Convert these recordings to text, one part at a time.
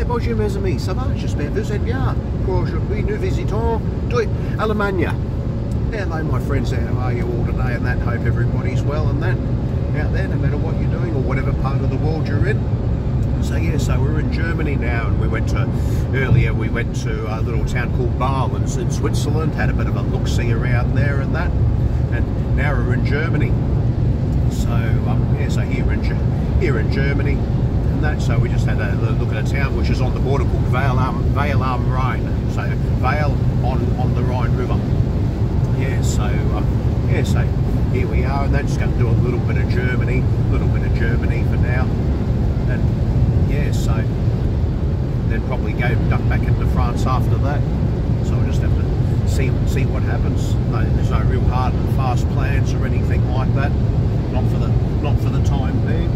bonjour mes amis, ça va? J'espère vous êtes bien. Aujourd'hui, nous visitons Allemagne. Hello my friends, how are you all today and that? Hope everybody's well and that out there, no matter what you're doing or whatever part of the world you're in. So yeah, so we're in Germany now, and earlier we went to a little town called Bâle in Switzerland, had a bit of a look-see around there and that, and now we're in Germany. So yeah, so here in Germany and that, so we just had a look at a town which is on the border called Vale am Rhein, so Vale on the Rhine River. Yeah, so here we are, and they're just going to do a little bit of Germany for now, and yeah, so then probably go duck back into France after that. So we'll just have to see what happens. There's no real hard and fast plans or anything like that, not for the time being.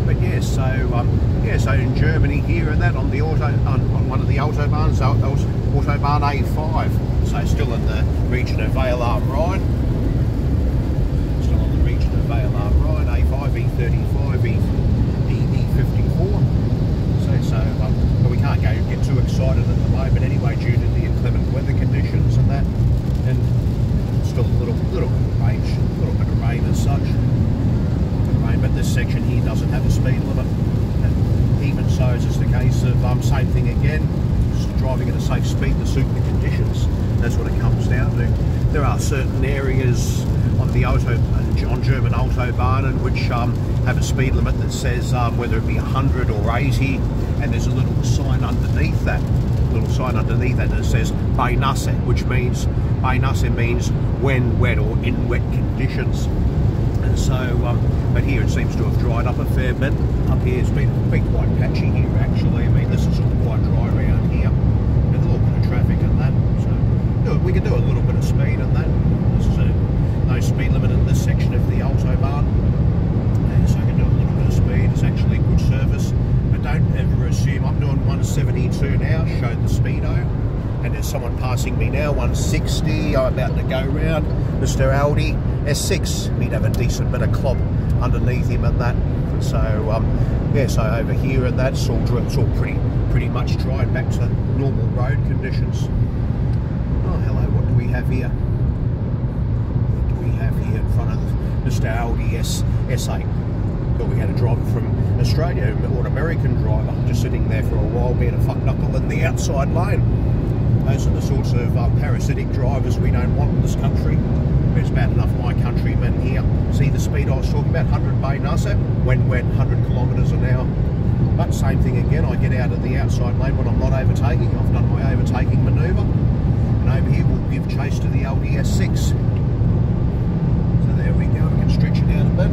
But yeah, so in Germany here and that on one of the Autobahns, Autobahn A5. So still in the region of Vale am Rhein. Still in the region of Vale am Rhein, A5, E35, E54. But we can't get too excited at the moment anyway due to the inclement weather conditions and that. And still a little bit of rain as such. But this section here doesn't have a speed limit. And even so, it's just a case of same thing again, just driving at a safe speed to suit the conditions. That's what it comes down to. There are certain areas on German Autobahn which have a speed limit that says whether it be 100 or 80, and there's a little sign underneath that. That says bei Nasse, which means when wet or in wet conditions. And so, but here it seems to have dried up a fair bit. Up here it's been quite patchy here actually. I mean, this is all quite dry around here. There's a little bit of traffic and that. So we can do a little bit of speed and that. This is no speed limit in this section of the Autobahn. And so I can do a little bit of speed. It's actually good service. But don't ever assume I'm doing 172 now, showed the speedo. And there's someone passing me now, 160. I'm about to go round. Mr. Audi S6. He'd have a decent bit of clob underneath him and that. So yeah, so over here and that's all pretty much dried back to normal road conditions. Oh hello, what do we have here? What do we have here in front of Mr. Audi S8? But we had a driver from Australia, or an American driver, just sitting there for a while being a fuck knuckle in the outside lane. Those are the sorts of parasitic drivers we don't want in this country. It's bad enough my countrymen here. See the speed I was talking about, 100 bei Nasse, when 100 kilometres an hour. But same thing again, I get out of the outside lane when I'm not overtaking. I've done my overtaking manoeuvre. And over here we'll give chase to the Audi S6. So there we go, we can stretch it out a bit,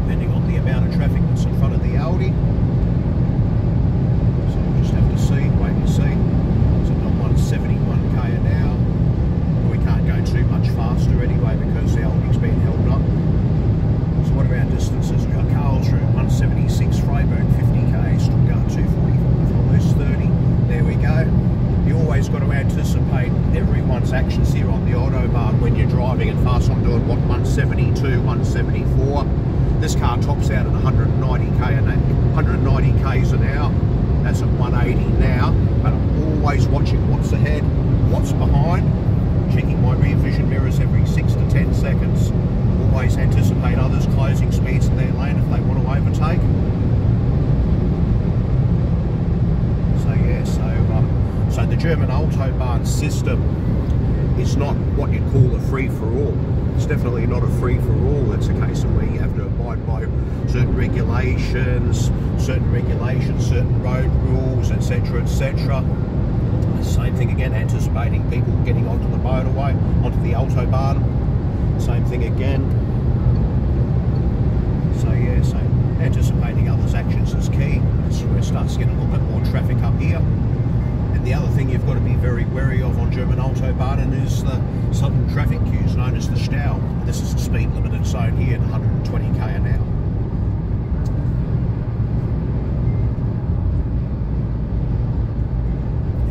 depending on the amount of traffic that's in front of the Audi. So we'll just have to see, wait and see. So not 171k an hour. We can't go too much faster anyway because the Audi's been held up. So what are our distances? We've got Karlsruhe 176, Freiburg 50k, Stuttgart 245, almost 30. There we go. You always got to anticipate everyone's actions here on the Autobahn when you're driving it fast. I'm doing what, 172, 174. This car tops out at 190 k's an hour. That's at 180 now. But I'm always watching what's ahead, what's behind, checking my rear vision mirrors every 6 to 10 seconds. Always anticipate others closing speeds in their lane if they want to overtake. So yeah, so the German Autobahn system is not what you'd call a free-for-all. It's definitely not a free-for-all. It's a case of where you have to abide by certain regulations, certain road rules, etc., etc. Same thing again, anticipating people getting onto the motorway, onto the Autobahn. Same thing again. So yeah, so anticipating others' actions is key. That's where it starts to get a little bit more traffic up here. And the other thing you've got to be very wary of on German Autobahn is the sudden traffic queues known as the Stau. This is the speed limited zone here at 120k an hour.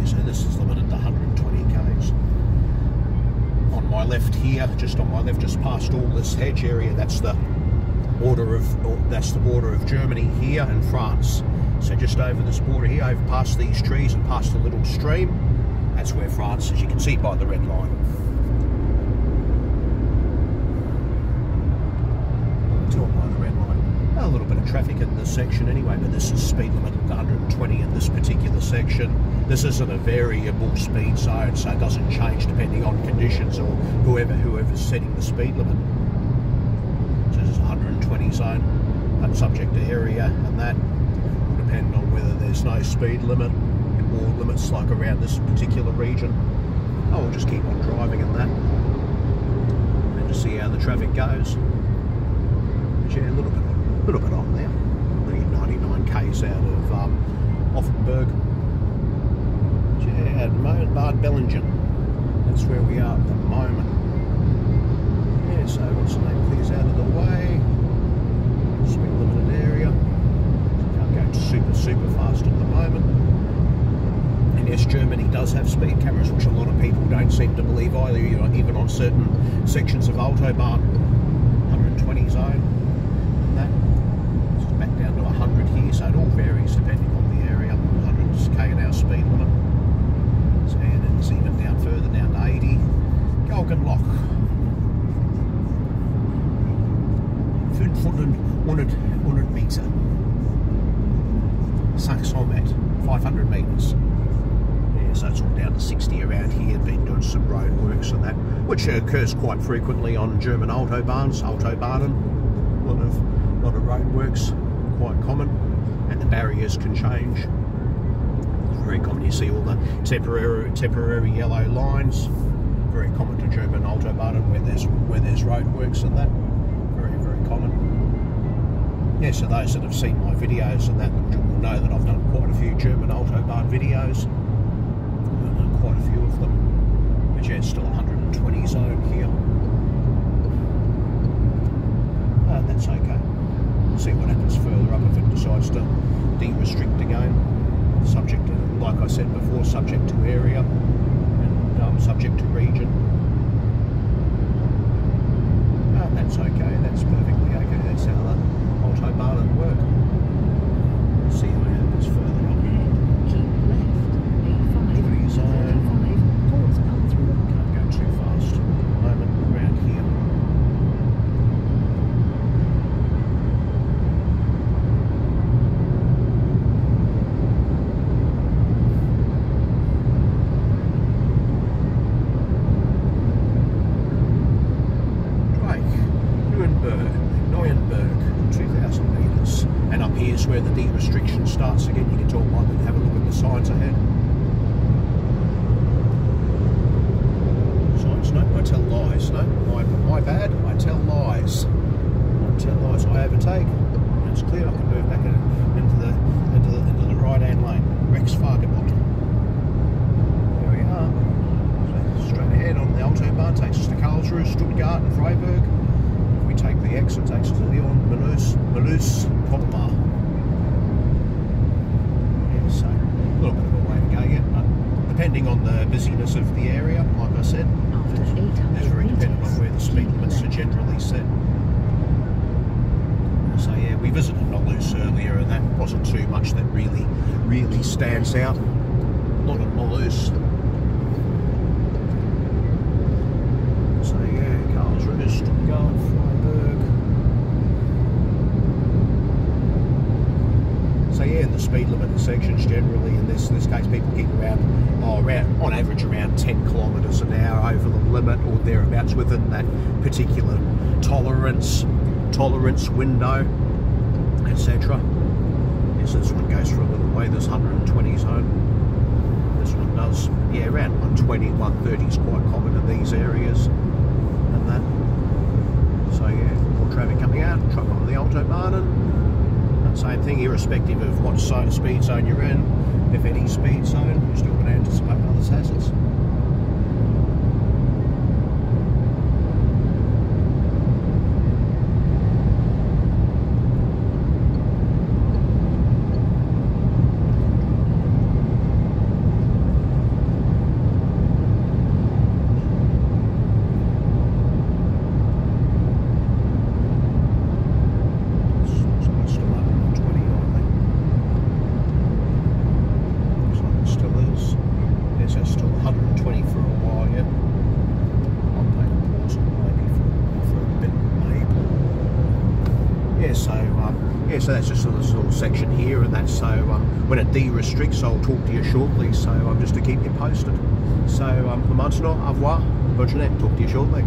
So this is limited to 120 k's. On my left here, just on my left, just past all this hedge area, that's the border of Germany here and France. So just over this border here, over past these trees and past the little stream, that's where France is. You can see by the red line. Tell by the red line. A little bit of traffic in this section anyway, but this is speed limit 120 in this particular section. This isn't a variable speed zone, so it doesn't change depending on conditions or whoever's setting the speed limit. So this is 120 zone, but subject to area, and that will depend on whether there's no speed limit or limits like around this particular region. Oh, we'll just keep on driving in that and just see how the traffic goes. But yeah, a little bit on there. The 99 k's out of Offenburg. Yeah, at the moment, Bad Bellingen. That's where we are at the moment. Yeah, so what's the name? Clears out of the way. Speed limited area. Can't go super fast at the moment. And yes, Germany does have speed cameras, which a lot of people don't seem to believe either, even on certain sections of Autobahn. 120 zone, and that is back down to 100 here, so it all varies depending on the area. 100 km/h speed limit. So, and then it's even down further, down to 80. Galgenloch. 500 meter. 600 meter. 500 meters. Yeah, so it's all down to 60 around here. Been doing some road works and that, which occurs quite frequently on German autobahns, Autobahnen. A lot of road works, quite common, and the barriers can change. It's very common. You see all the temporary yellow lines. Very common to German Autobahnen where there's road works and that. Very common. Yeah, so those that have seen my videos and that will know that I've done quite a few German Autobahn videos. I've done quite a few of them. But yeah, it's still 120 zone here. That's okay. We'll see what happens further up if it decides to de-restrict again. Subject to, like I said before, subject to area and subject to region. That's okay. That's perfectly okay. That's how the Autobahn work. We'll see what happens further up. Keep left, A5, zone. towards Carlsruhe. Can't go too fast at the moment around here. Neuenberg, 2,000 metres. And up here's where the de-restriction starts again. You can talk by them, have a look at the signs ahead. Signs, no, I tell lies, no, my bad, I tell lies. I tell lies, I overtake. It's clear, I can move back into the right-hand lane. Rex Fagerbold. There we are. So straight ahead on the Autobahn, takes us to Karlsruhe, Stuttgart and Freiburg. We take the exit, takes us to Lyon, Mulhouse, Colmar. Yeah, so a little bit of a way to go yet, but depending on the busyness of the area, like I said, it's very dependent on where the speed limits are generally set. So yeah, we visited Mulhouse earlier, and that wasn't too much that really stands out. A lot of Mulhouse. So yeah, Karlsruhe, Stuttgart, Freiburg. So yeah, in the speed limit sections generally, in this case, people keep around on average around 10 kilometres an hour over the limit or thereabouts within that particular tolerance window, etc. Yes, this one goes for a little way. This 120 zone. This one does, yeah, around 120, 130 is quite common in these areas. And that. So yeah, more traffic coming out, truck on the Autobahn, and same thing, irrespective of what speed zone you're in, if any speed zone, you're still going to anticipate others' hazards. so that's just this little section here, and that's so when it de-restricts, I'll talk to you shortly. So just to keep you posted. So for maintenant, au revoir, bonne journée, talk to you shortly.